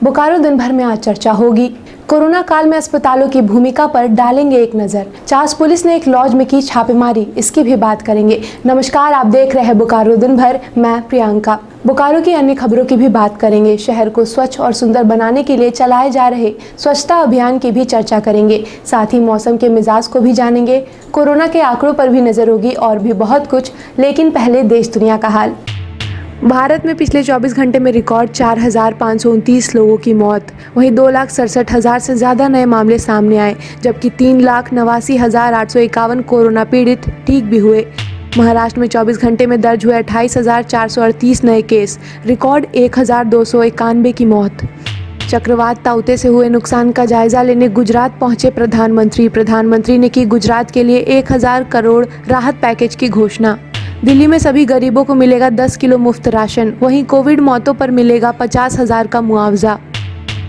बोकारो दिन भर में आज चर्चा होगी। कोरोना काल में अस्पतालों की भूमिका पर डालेंगे एक नजर। चास पुलिस ने एक लॉज में की छापेमारी, इसकी भी बात करेंगे। नमस्कार, आप देख रहे हैं बोकारो दिन भर, मैं प्रियंका। बोकारो की अन्य खबरों की भी बात करेंगे। शहर को स्वच्छ और सुंदर बनाने के लिए चलाए जा रहे स्वच्छता अभियान की भी चर्चा करेंगे। साथ ही मौसम के मिजाज को भी जानेंगे। कोरोना के आंकड़ों पर भी नजर होगी और भी बहुत कुछ। लेकिन पहले देश दुनिया का हाल। भारत में पिछले 24 घंटे में रिकॉर्ड 4,529 लोगों की मौत, वहीं 2,67,000 से ज़्यादा नए मामले सामने आए, जबकि 3,89,851 कोरोना पीड़ित ठीक भी हुए। महाराष्ट्र में 24 घंटे में दर्ज हुए 28,438 नए केस, रिकॉर्ड 1,291 की मौत। चक्रवात ताउते से हुए नुकसान का जायजा लेने गुजरात पहुंचे प्रधानमंत्री ने की गुजरात के लिए 1,000 करोड़ राहत पैकेज की घोषणा। दिल्ली में सभी गरीबों को मिलेगा 10 किलो मुफ्त राशन, वहीं कोविड मौतों पर मिलेगा 50,000 का मुआवजा।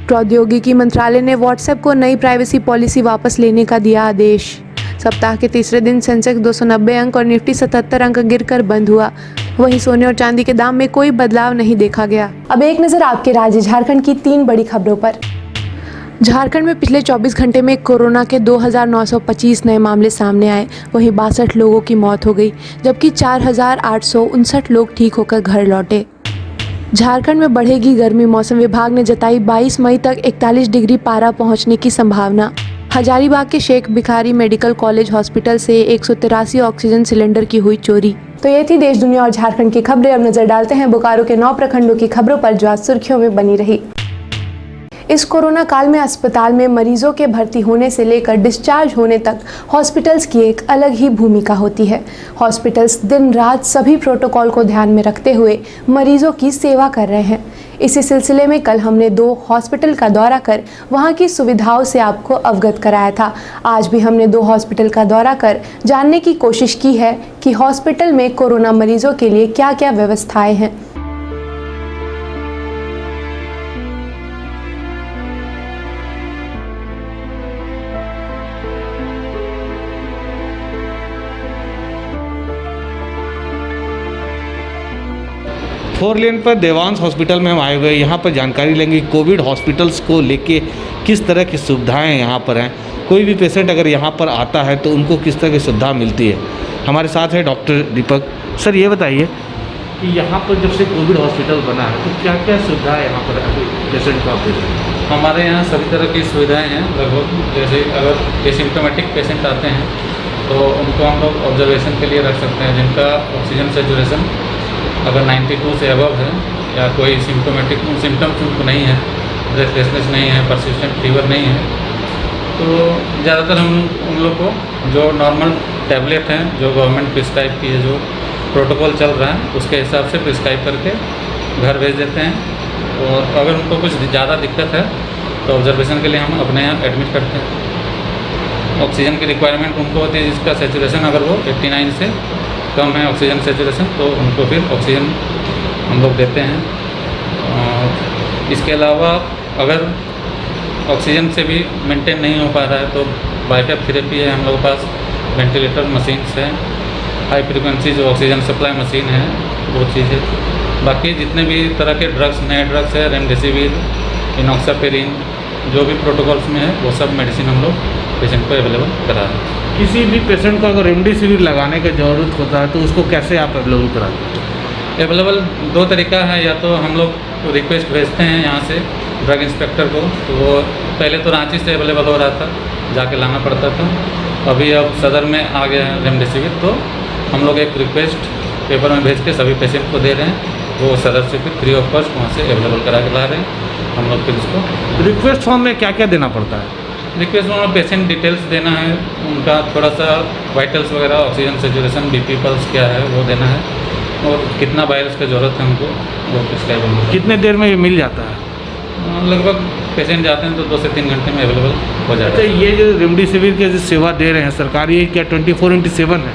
प्रौद्योगिकी मंत्रालय ने व्हाट्सएप को नई प्राइवेसी पॉलिसी वापस लेने का दिया आदेश। सप्ताह के तीसरे दिन सेंसेक्स 290 अंक और निफ्टी 77 अंक गिरकर बंद हुआ। वहीं सोने और चांदी के दाम में कोई बदलाव नहीं देखा गया। अब एक नजर आपके राज्य झारखंड की 3 बड़ी खबरों पर। झारखंड में पिछले 24 घंटे में कोरोना के 2,925 नए मामले सामने आए, वहीं 62 लोगों की मौत हो गई, जबकि 4,859 लोग ठीक होकर घर लौटे। झारखंड में बढ़ेगी गर्मी, मौसम विभाग ने जताई 22 मई तक 41 डिग्री पारा पहुंचने की संभावना। हजारीबाग के Sheikh Bhikhari medical college hospital से 183 ऑक्सीजन सिलेंडर की हुई चोरी। तो ये थी देश दुनिया और झारखंड की खबरें। अब नजर डालते हैं बोकारो के 9 प्रखंडों की खबरों पर, जो आज सुर्खियों में बनी रही। इस कोरोना काल में अस्पताल में मरीजों के भर्ती होने से लेकर डिस्चार्ज होने तक हॉस्पिटल्स की एक अलग ही भूमिका होती है। हॉस्पिटल्स दिन रात सभी प्रोटोकॉल को ध्यान में रखते हुए मरीजों की सेवा कर रहे हैं। इसी सिलसिले में कल हमने 2 हॉस्पिटल का दौरा कर वहां की सुविधाओं से आपको अवगत कराया था। आज भी हमने 2 हॉस्पिटल का दौरा कर जानने की कोशिश की है कि हॉस्पिटल में कोरोना मरीजों के लिए क्या क्या व्यवस्थाएं हैं। फोर लेन पर देवांश हॉस्पिटल में हम आए हुए हैं। यहाँ पर जानकारी लेंगे कोविड हॉस्पिटल्स को लेके किस तरह की सुविधाएं यहाँ पर हैं। कोई भी पेशेंट अगर यहाँ पर आता है तो उनको किस तरह की सुविधा मिलती है। हमारे साथ है डॉक्टर दीपक। सर ये बताइए कि यहाँ पर जब से कोविड हॉस्पिटल बना है तो क्या क्या सुविधाएँ यहाँ पर पेशेंट को आप देते हैं? हमारे यहाँ सभी तरह की सुविधाएँ हैं लगभग। जैसे अगर एसिम्प्टोमेटिक पेशेंट आते हैं तो उनको हम लोग ऑब्जर्वेशन के लिए रख सकते हैं, जिनका ऑक्सीजन सेचुरेशन अगर 92 से अबव है या कोई सिम्टोमेटिक सिम्टम्स उनको नहीं है, ब्रेथलेसनेस नहीं है, परसिस्टेंट फीवर नहीं है, तो ज़्यादातर हम उन लोग को जो नॉर्मल टैबलेट हैं जो गवर्नमेंट प्रिस्क्राइब की है, जो प्रोटोकॉल चल रहा है उसके हिसाब से प्रिस्क्राइब करके घर भेज देते हैं। और अगर उनको कुछ ज़्यादा दिक्कत है तो ऑब्जर्वेशन के लिए हम अपने यहाँ एडमिट करते हैं। ऑक्सीजन की रिक्वायरमेंट उनको होती है जिसका सेचुरेशन अगर वो 89 से कम है ऑक्सीजन सेचुरेशन, तो उनको फिर ऑक्सीजन हम लोग देते हैं। और इसके अलावा अगर ऑक्सीजन से भी मेंटेन नहीं हो पा रहा है तो बाइकअप थेरेपी है हम लोग के पास, वेंटिलेटर मशीन्स हैं, हाई फ्रिक्वेंसी जो ऑक्सीजन सप्लाई मशीन है वो चीज़ है। बाकी जितने भी तरह के ड्रग्स, नए ड्रग्स है, रेमडेसिविर, इनॉक्सापेरिन, जो भी प्रोटोकॉल्स में है वो सब मेडिसिन हम लोग पेशेंट को अवेलेबल करा रहे हैं। किसी भी पेशेंट को अगर रेमडेसिविर लगाने की ज़रूरत होता है तो उसको कैसे आप अवेलेबल कराते हैं? अवेलेबल 2 तरीका है, या तो हम लोग रिक्वेस्ट भेजते हैं यहाँ से ड्रग इंस्पेक्टर को, तो वो पहले तो रांची से अवेलेबल हो रहा था, जाके लाना पड़ता था। अभी अब सदर में आ गया है रेमडेसिविर, तो हम लोग एक रिक्वेस्ट पेपर में भेज के सभी पेशेंट को दे रहे हैं। वो सदर से फिर फ्री ऑफ कॉस्ट वहाँ से अवेलेबल करा के ला रहे हैं हम लोग। फिर इसको रिक्वेस्ट फॉर्म में क्या क्या देना पड़ता है? रिक्वेस्ट में पेशेंट डिटेल्स देना है, उनका थोड़ा सा वाइटल्स वगैरह, ऑक्सीजन सेचुरेशन, बीपी पल्स क्या है वो देना है, और कितना वायरस की ज़रूरत है उनको वो प्रिस्क्राइब होगा। कितने देर में ये मिल जाता है? लगभग पेशेंट जाते हैं तो 2 से 3 घंटे में अवेलेबल हो जाता है। अच्छा, ये जो रेमडेसिविर की जो सेवा दे रहे हैं सरकार, ये क्या 24/7 है?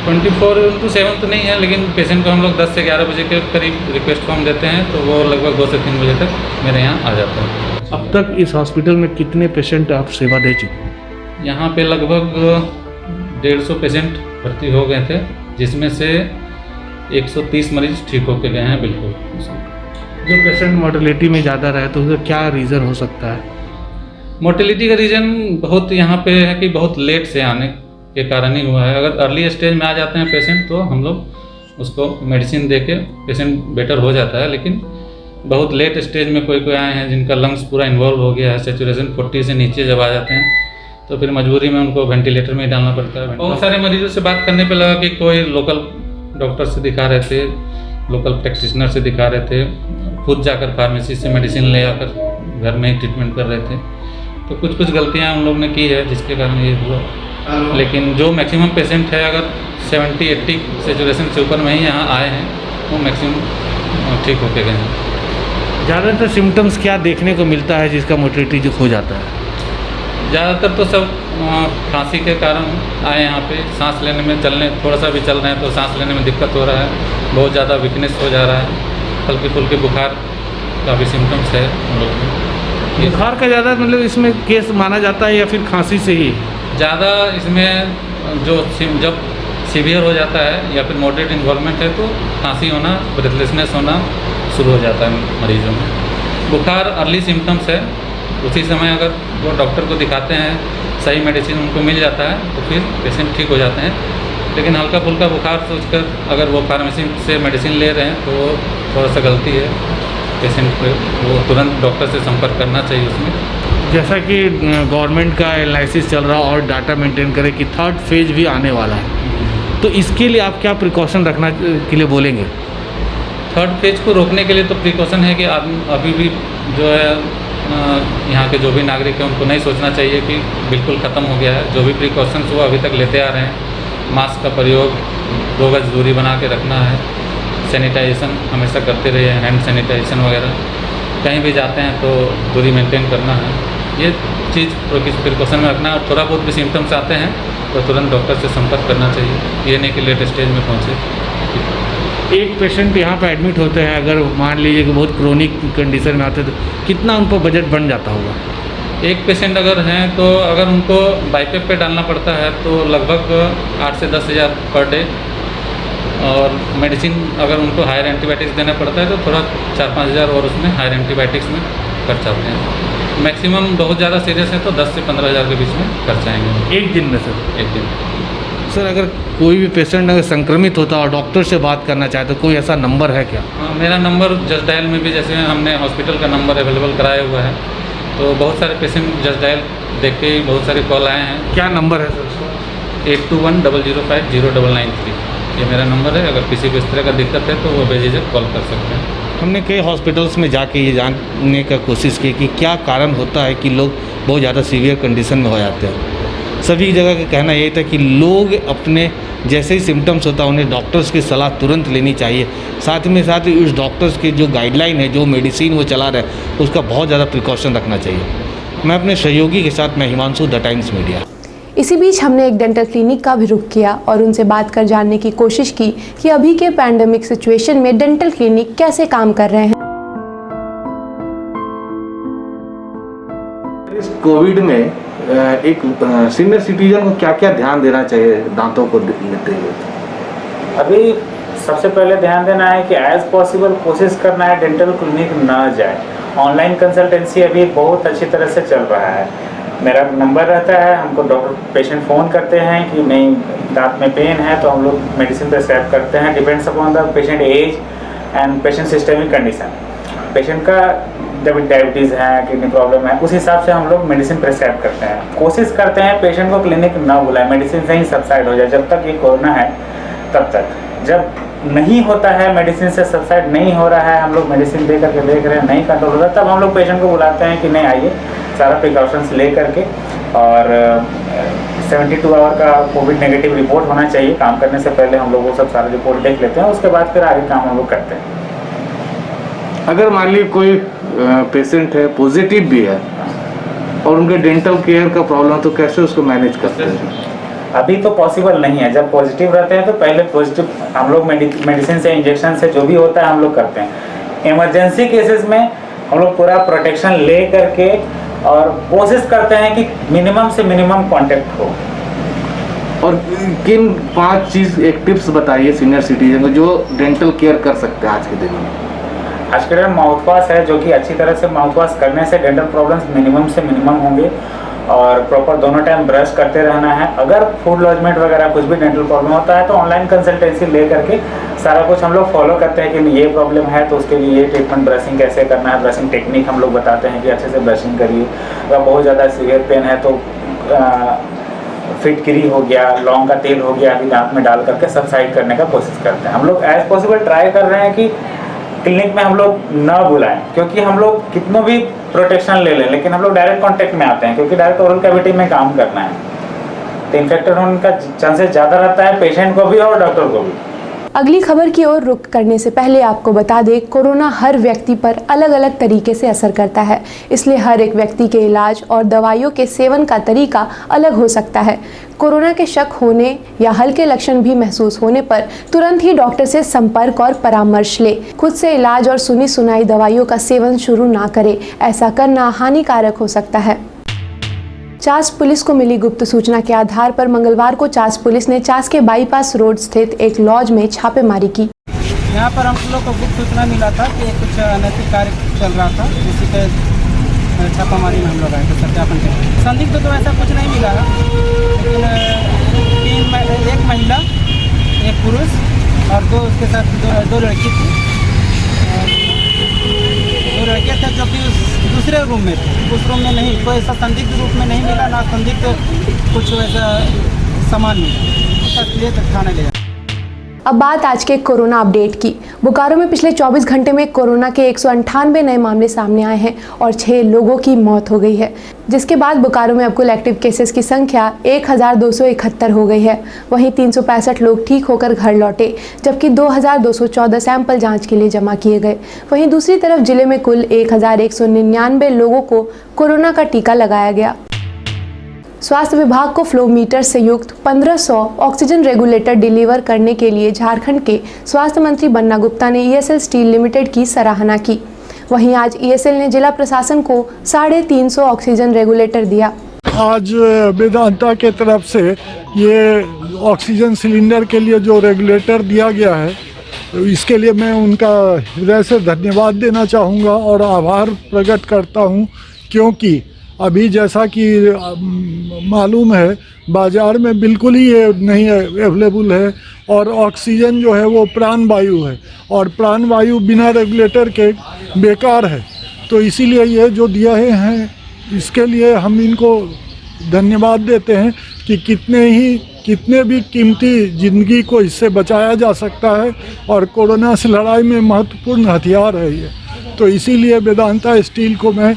24/7 तो नहीं है, लेकिन पेशेंट को हम लोग 10 से 11 बजे के करीब रिक्वेस्ट फॉर्म देते हैं, तो वो लगभग 2 से 3 बजे तक मेरे यहाँ आ जाता है। अब तक इस हॉस्पिटल में कितने पेशेंट आप सेवा दे चुके हैं? यहाँ पे लगभग 150 पेशेंट भर्ती हो गए थे, जिसमें से 130 मरीज ठीक होकर गए हैं बिल्कुल। जो पेशेंट मोर्टेलिटी में ज़्यादा रहे तो उसका क्या रीज़न हो सकता है? मोर्टेलिटी का रीज़न बहुत यहाँ पे है कि बहुत लेट से आने के कारण ही हुआ है। अगर अर्ली स्टेज में आ जाते हैं पेशेंट तो हम लोग उसको मेडिसिन दे के पेशेंट बेटर हो जाता है, लेकिन बहुत लेट स्टेज में कोई कोई आए हैं जिनका लंग्स पूरा इन्वॉल्व हो गया है, सैचुरेशन 40 से नीचे जब आ जाते हैं तो फिर मजबूरी में उनको वेंटिलेटर में ही डालना पड़ता है। बहुत सारे मरीजों से बात करने पे लगा कि कोई लोकल डॉक्टर से दिखा रहे थे, लोकल प्रैक्टिशनर से दिखा रहे थे, खुद जाकर फार्मेसी से मेडिसिन ले आकर घर में ही ट्रीटमेंट कर रहे थे। तो कुछ कुछ गलतियाँ उन लोगों ने की है जिसके कारण ये हुआ। लेकिन जो मैक्सिमम पेशेंट है अगर 70-80 सैचुरेशन से ऊपर में ही यहाँ आए हैं वो मैक्सिमम ठीक होके गए हैं। ज़्यादातर सिम्टम्स क्या देखने को मिलता है जिसका मोर्टेलिटी जो हो जाता है? ज़्यादातर तो सब खांसी के कारण आए यहाँ पे, सांस लेने में चलने थोड़ा सा भी चल रहे हैं तो सांस लेने में दिक्कत हो रहा है, बहुत ज़्यादा वीकनेस हो जा रहा है, हल्के फुल्के बुखार का भी सिम्टम्स है उन लोगों में। बुखार का ज़्यादा मतलब इसमें केस माना जाता है या फिर खांसी से ही? ज़्यादा इसमें जब सीवियर हो जाता है या फिर मॉडरेट इन्वॉल्वमेंट है तो खांसी होना, ब्रेथलेसनेस होना शुरू हो जाता है मरीजों में। बुखार अर्ली सिम्टम्स है, उसी समय अगर वो डॉक्टर को दिखाते हैं, सही मेडिसिन उनको मिल जाता है तो फिर पेशेंट ठीक हो जाते हैं। लेकिन हल्का फुल्का बुखार सोचकर अगर वो फार्मेसी से मेडिसिन ले रहे हैं तो वो थोड़ा सा गलती है, पेशेंट को वो तुरंत डॉक्टर से संपर्क करना चाहिए उसमें। जैसा कि गवर्नमेंट का एनालिसिस चल रहा और डाटा मेंटेन करे कि थर्ड फेज भी आने वाला है, तो इसके लिए आप क्या प्रिकॉशन रखना के लिए बोलेंगे? थर्ड फेज को रोकने के लिए तो प्रिकॉशन है कि अभी भी जो है यहाँ के जो भी नागरिक हैं उनको नहीं सोचना चाहिए कि बिल्कुल ख़त्म हो गया है। जो भी प्रिकॉशंस वो अभी तक लेते आ रहे हैं, मास्क का प्रयोग, 2 गज दूरी बना के रखना है, सैनिटाइजेशन हमेशा करते रहिए, हैंड सैनिटाइजेशन वगैरह, कहीं भी जाते हैं तो दूरी मेंटेन करना है, ये चीज़ प्रिकॉशन में रखना है। और थोड़ा बहुत भी सिम्टम्स आते हैं तो तुरंत डॉक्टर से संपर्क करना चाहिए, ये नहीं कि लेट स्टेज में पहुँचे। एक पेशेंट यहाँ पे एडमिट होते हैं, अगर मान लीजिए कि बहुत क्रोनिक कंडीशन में आते हैं तो कितना उन पर बजट बन जाता होगा? एक पेशेंट अगर हैं तो अगर उनको बाईपेप पे डालना पड़ता है तो लगभग 8 से 10 हज़ार पर डे, और मेडिसिन अगर उनको हायर एंटीबायोटिक्स देना पड़ता है तो थोड़ा 4-5 हज़ार और उसमें हायर एंटीबायोटिक्स में खर्च आते हैं। मैक्सिमम बहुत ज़्यादा सीरियस है तो 10 से 15 हज़ार के बीच में खर्च आएंगे एक दिन में सर? एक दिन। सर अगर कोई भी पेशेंट अगर संक्रमित होता है और डॉक्टर से बात करना चाहे तो कोई ऐसा नंबर है क्या? हाँ, मेरा नंबर जस्ट डायल में भी, जैसे हमने हॉस्पिटल का नंबर अवेलेबल कराया हुआ है तो बहुत सारे पेशेंट जस्ट डायल देख के ही बहुत सारे कॉल आए हैं। क्या नंबर है सर? 8210050993 ये मेरा नंबर है। अगर किसी को इस तरह का दिक्कत है तो वो बेझिझक कॉल कर सकते हैं। हमने कई हॉस्पिटल्स में जाके ये जानने का कोशिश की कि क्या कारण होता है कि लोग बहुत ज़्यादा सीवियर कंडीशन में हो जाते हैं। सभी जगह का कहना यही था कि लोग अपने जैसे ही सिम्टम्स होता है उन्हें डॉक्टर्स की सलाह तुरंत लेनी चाहिए, साथ में साथ ही उस डॉक्टर्स की जो गाइडलाइन है, जो मेडिसिन वो चला रहे हैं उसका बहुत ज़्यादा प्रिकॉशन रखना चाहिए। मैं अपने सहयोगी के साथ मैं हिमांशु, द टाइम्स मीडिया। इसी बीच हमने एक डेंटल क्लिनिक का भी रुख किया और उनसे बात कर जानने की कोशिश की कि अभी के पैंडेमिक सिचुएशन में डेंटल क्लिनिक कैसे काम कर रहे हैं। इस कोविड में एक सीनियर सिटीजन को क्या क्या ध्यान देना चाहिए दांतों को लेते हुए? अभी सबसे पहले ध्यान देना है कि एज पॉसिबल कोशिश करना है डेंटल क्लिनिक ना जाए। ऑनलाइन कंसल्टेंसी अभी बहुत अच्छी तरह से चल रहा है। मेरा नंबर रहता है, हमको डॉक्टर पेशेंट फ़ोन करते हैं कि नहीं दांत में पेन है तो हम लोग मेडिसिन प्रेस्क्राइब करते हैं, depends upon the patient age and patient systemic condition. Patient का जब डायबिटीज़ है, किडनी प्रॉब्लम है, उस हिसाब से हम लोग मेडिसिन प्रेस्क्राइब करते हैं। कोशिश करते हैं पेशेंट को क्लिनिक ना बुलाएं, मेडिसिन से ही सबसाइड हो जाए। जब तक ये कोरोना है तब तक, जब नहीं होता है, मेडिसिन से सबसाइड नहीं हो रहा है, हम लोग मेडिसिन दे करके देख रहे हैं नहीं कंट्रोल हो रहा, तब हम लोग पेशेंट को बुलाते हैं कि नहीं आइए, सारा प्रिकॉशंस ले करके। और 72 आवर का कोविड नेगेटिव रिपोर्ट होना चाहिए। काम करने से पहले हम लोग वो सब सारा रिपोर्ट देख लेते हैं, उसके बाद फिर आगे काम हम लोग करते हैं। अगर मान लीजिए कोई पेशेंट है, पॉजिटिव भी है और उनके डेंटल केयर का प्रॉब्लम, तो कैसे उसको मैनेज करते हैं? अभी तो पॉसिबल नहीं है। जब पॉजिटिव रहते हैं तो पहले पॉजिटिव हम लोग मेडिसिन से, इंजेक्शन से, जो भी होता है हम लोग करते हैं। इमरजेंसी केसेस में हम लोग पूरा प्रोटेक्शन ले करके और कोशिश करते हैं कि मिनिमम से मिनिमम कांटेक्ट हो। और किन 5 चीज़ एक टिप्स बताइए सीनियर सिटीजन को जो डेंटल केयर कर सकते हैं आज के दिन में? आजकल माउथ वॉश है जो कि अच्छी तरह से माउथ वॉश करने से डेंटल प्रॉब्लम्स मिनिमम से मिनिमम होंगे और प्रॉपर दोनों टाइम ब्रश करते रहना है। अगर फूड लॉजमेंट वगैरह कुछ भी डेंटल प्रॉब्लम होता है तो ऑनलाइन कंसल्टेंसी ले करके सारा कुछ हम लोग फॉलो करते हैं कि ये प्रॉब्लम है तो उसके लिए ये ट्रीटमेंट, ब्रशिंग कैसे करना है, ब्रशिंग टेक्निक हम लोग बताते हैं कि अच्छे से ब्रशिंग करिए। अगर बहुत ज़्यादा सीवियर पेन है तो फिटकरी हो गया, लौंग का तेल हो गया, अभी दांत में डाल करके सबसाइड करने का कोशिश करते हैं। हम लोग एज पॉसिबल ट्राई कर रहे हैं कि क्लिनिक में हम लोग ना बुलाएं, क्योंकि हम लोग कितना भी प्रोटेक्शन ले लें लेकिन हम लोग डायरेक्ट कांटेक्ट में आते हैं क्योंकि डायरेक्ट ओरल कैविटी में काम करना है तो इन्फेक्टेड होने का चांसेस ज़्यादा रहता है पेशेंट को भी और डॉक्टर को भी। अगली खबर की ओर रुख करने से पहले आपको बता दें, कोरोना हर व्यक्ति पर अलग अलग तरीके से असर करता है, इसलिए हर एक व्यक्ति के इलाज और दवाइयों के सेवन का तरीका अलग हो सकता है। कोरोना के शक होने या हल्के लक्षण भी महसूस होने पर तुरंत ही डॉक्टर से संपर्क और परामर्श ले। खुद से इलाज और सुनी सुनाई दवाइयों का सेवन शुरू ना करें, ऐसा करना हानिकारक हो सकता है। चास पुलिस को मिली गुप्त सूचना के आधार पर मंगलवार को चास पुलिस ने चास के बाईपास रोड स्थित एक लॉज में छापेमारी की। यहाँ पर हम लोग को गुप्त सूचना मिला था कि कुछ अनैतिक कार्य चल रहा था, जिससे के छापामारी में हम लोग आए थे सत्यापन के। संदिग्ध तो ऐसा कुछ नहीं मिला, लेकिन एक महिला, एक पुरुष और दो उसके साथ दो लड़की थी। दो लड़के थे जो कि दूसरे रूम में थे, उस रूम में नहीं, कोई ऐसा संदिग्ध रूप में नहीं मिला, ना संदिग्ध कुछ वैसा सामान मिला, उसका लिए थाने ले। अब बात आज के कोरोना अपडेट की। बोकारो में पिछले 24 घंटे में कोरोना के 198 नए मामले सामने आए हैं और 6 लोगों की मौत हो गई है, जिसके बाद बोकारो में अब कुल एक्टिव केसेस की संख्या 1271 हो गई है। वहीं 365 लोग ठीक होकर घर लौटे, जबकि 2214 सैंपल जांच के लिए जमा किए गए। वहीं दूसरी तरफ जिले में कुल 1199 लोगों को कोरोना का टीका लगाया गया। स्वास्थ्य विभाग को फ्लो मीटर से युक्त 1500 ऑक्सीजन रेगुलेटर डिलीवर करने के लिए झारखंड के स्वास्थ्य मंत्री बन्ना गुप्ता ने ईएसएल स्टील लिमिटेड की सराहना की। वहीं आज ईएसएल ने जिला प्रशासन को 350 ऑक्सीजन रेगुलेटर दिया। आज वेदांता के तरफ से ये ऑक्सीजन सिलेंडर के लिए जो रेगुलेटर दिया गया है, इसके लिए मैं उनका हृदय से धन्यवाद देना चाहूँगा और आभार प्रकट करता हूँ, क्योंकि अभी जैसा कि मालूम है बाज़ार में बिल्कुल ही ये नहीं अवेलेबल है और ऑक्सीजन जो है वो प्राण वायु है और प्राण वायु बिना रेगुलेटर के बेकार है। तो इसीलिए ये जो दिया है इसके लिए हम इनको धन्यवाद देते हैं कि कितने भी कीमती ज़िंदगी को इससे बचाया जा सकता है और कोरोना से लड़ाई में महत्वपूर्ण हथियार है ये। तो इसीलिए वेदांता स्टील को मैं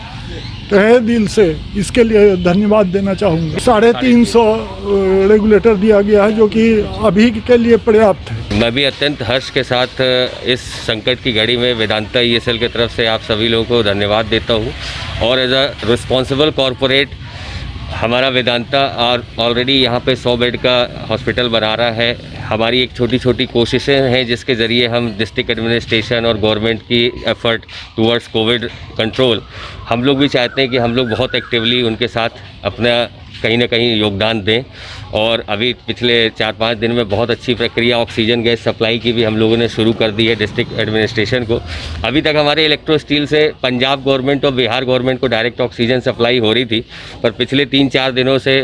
तहे दिल से इसके लिए धन्यवाद देना चाहूँगा। 350 रेगुलेटर दिया गया है जो कि अभी के लिए पर्याप्त है। मैं भी अत्यंत हर्ष के साथ इस संकट की घड़ी में वेदांता ईएसएल की तरफ से आप सभी लोगों को धन्यवाद देता हूँ और एज अ रिस्पॉन्सिबल कॉरपोरेट हमारा वेदांता ऑलरेडी यहाँ पे 100 बेड का हॉस्पिटल बना रहा है। हमारी एक छोटी छोटी कोशिशें हैं जिसके ज़रिए हम डिस्ट्रिक्ट एडमिनिस्ट्रेशन और गवर्नमेंट की एफर्ट टुवर्ड्स कोविड कंट्रोल, हम लोग भी चाहते हैं कि हम लोग बहुत एक्टिवली उनके साथ अपना कहीं ना कहीं योगदान दें। और अभी पिछले 4-5 दिन में बहुत अच्छी प्रक्रिया ऑक्सीजन गैस सप्लाई की भी हम लोगों ने शुरू कर दी है डिस्ट्रिक्ट एडमिनिस्ट्रेशन को। अभी तक हमारे इलेक्ट्रो स्टील से पंजाब गवर्नमेंट और बिहार गवर्नमेंट को डायरेक्ट ऑक्सीजन सप्लाई हो रही थी, पर पिछले 3-4 दिनों से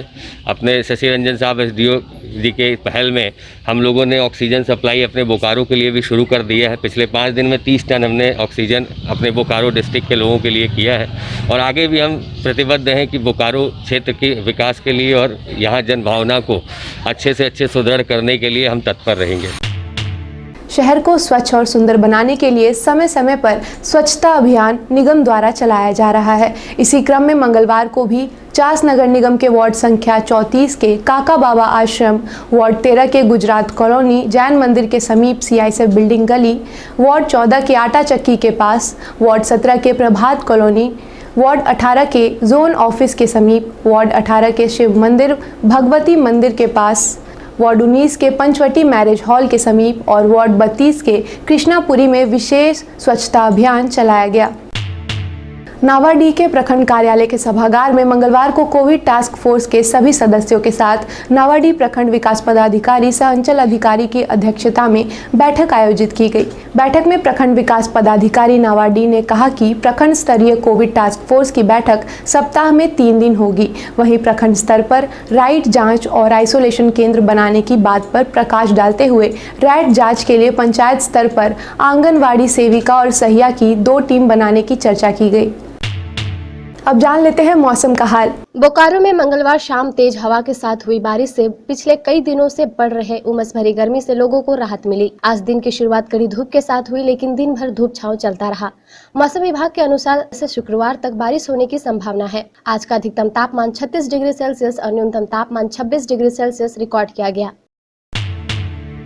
अपने शशि रंजन साहब एसडीओ जी के पहल में हम लोगों ने ऑक्सीजन सप्लाई अपने बोकारो के लिए भी शुरू कर दिया है। पिछले 5 दिन में 30 टन हमने ऑक्सीजन अपने बोकारो डिस्ट्रिक्ट के लोगों के लिए किया है और आगे भी हम प्रतिबद्ध हैं कि बोकारो क्षेत्र के विकास के लिए और यहाँ जनभावना को अच्छे से अच्छे सुदृढ़ करने के लिए हम तत्पर रहेंगे। शहर को स्वच्छ और सुंदर बनाने के लिए समय समय पर स्वच्छता अभियान निगम द्वारा चलाया जा रहा है। इसी क्रम में मंगलवार को भी चास नगर निगम के वार्ड संख्या 34 के काका बाबा आश्रम, वार्ड 13 के गुजरात कॉलोनी जैन मंदिर के समीप सीआईएसएफ बिल्डिंग गली, वार्ड 14 के आटा चक्की के पास, वार्ड 17 के प्रभात कॉलोनी, वार्ड 18 के जोन ऑफिस के समीप, वार्ड 18 के शिव मंदिर भगवती मंदिर के पास, वार्ड 19 के पंचवटी मैरिज हॉल के समीप और वार्ड 32 के कृष्णापुरी में विशेष स्वच्छता अभियान चलाया गया। नावाडीह के प्रखंड कार्यालय के सभागार में मंगलवार को कोविड टास्क फोर्स के सभी सदस्यों के साथ नावाडीह प्रखंड विकास पदाधिकारी सह अंचल अधिकारी की अध्यक्षता में बैठक आयोजित की गई। बैठक में प्रखंड विकास पदाधिकारी नावाडीह ने कहा कि प्रखंड स्तरीय कोविड टास्क फोर्स की बैठक सप्ताह में 3 दिन होगी। वहीं प्रखंड स्तर पर रैट जांच और आइसोलेशन केंद्र बनाने की बात पर प्रकाश डालते हुए रैट जांच के लिए पंचायत स्तर पर आंगनवाड़ी सेविका और सहिया की 2 टीम बनाने की चर्चा की गई। अब जान लेते हैं मौसम का हाल। बोकारो में मंगलवार शाम तेज हवा के साथ हुई बारिश से पिछले कई दिनों से बढ़ रहे उमस भरी गर्मी से लोगों को राहत मिली। आज दिन की शुरुआत कड़ी धूप के साथ हुई, लेकिन दिन भर धूप छांव चलता रहा। मौसम विभाग के अनुसार से शुक्रवार तक बारिश होने की संभावना है। आज का अधिकतम तापमान 36 डिग्री सेल्सियस और न्यूनतम तापमान 26 डिग्री सेल्सियस रिकॉर्ड किया गया।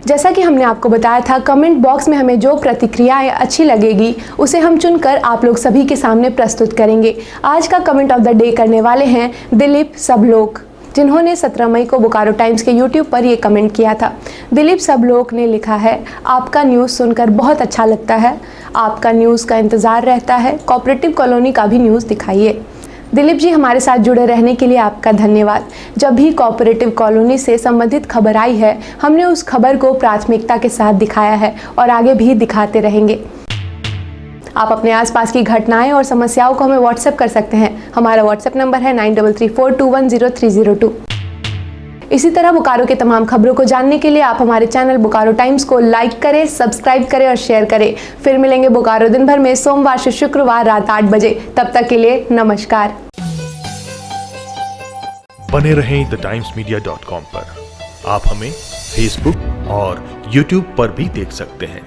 जैसा कि हमने आपको बताया था, कमेंट बॉक्स में हमें जो प्रतिक्रियाएं अच्छी लगेगी उसे हम चुनकर आप लोग सभी के सामने प्रस्तुत करेंगे। आज का कमेंट ऑफ द डे करने वाले हैं दिलीप सबलोक, जिन्होंने 17 मई को बोकारो टाइम्स के YouTube पर ये कमेंट किया था। दिलीप सबलोक ने लिखा है, आपका न्यूज़ सुनकर बहुत अच्छा लगता है, आपका न्यूज़ का इंतज़ार रहता है, कोऑपरेटिव कॉलोनी का भी न्यूज़ दिखाइए। दिलीप जी, हमारे साथ जुड़े रहने के लिए आपका धन्यवाद। जब भी कोऑपरेटिव कॉलोनी से संबंधित खबर आई है, हमने उस खबर को प्राथमिकता के साथ दिखाया है और आगे भी दिखाते रहेंगे। आप अपने आसपास की घटनाएं और समस्याओं को हमें व्हाट्सएप कर सकते हैं। हमारा व्हाट्सएप नंबर है 9334210302। इसी तरह बोकारो के तमाम खबरों को जानने के लिए आप हमारे चैनल बोकारो टाइम्स को लाइक करें, सब्सक्राइब करें और शेयर करें। फिर मिलेंगे बोकारो दिन भर में सोमवार से शुक्रवार रात 8 बजे। तब तक के लिए नमस्कार। बने रहें thetimesmedia.com पर। आप हमें फेसबुक और यूट्यूब पर भी देख सकते हैं।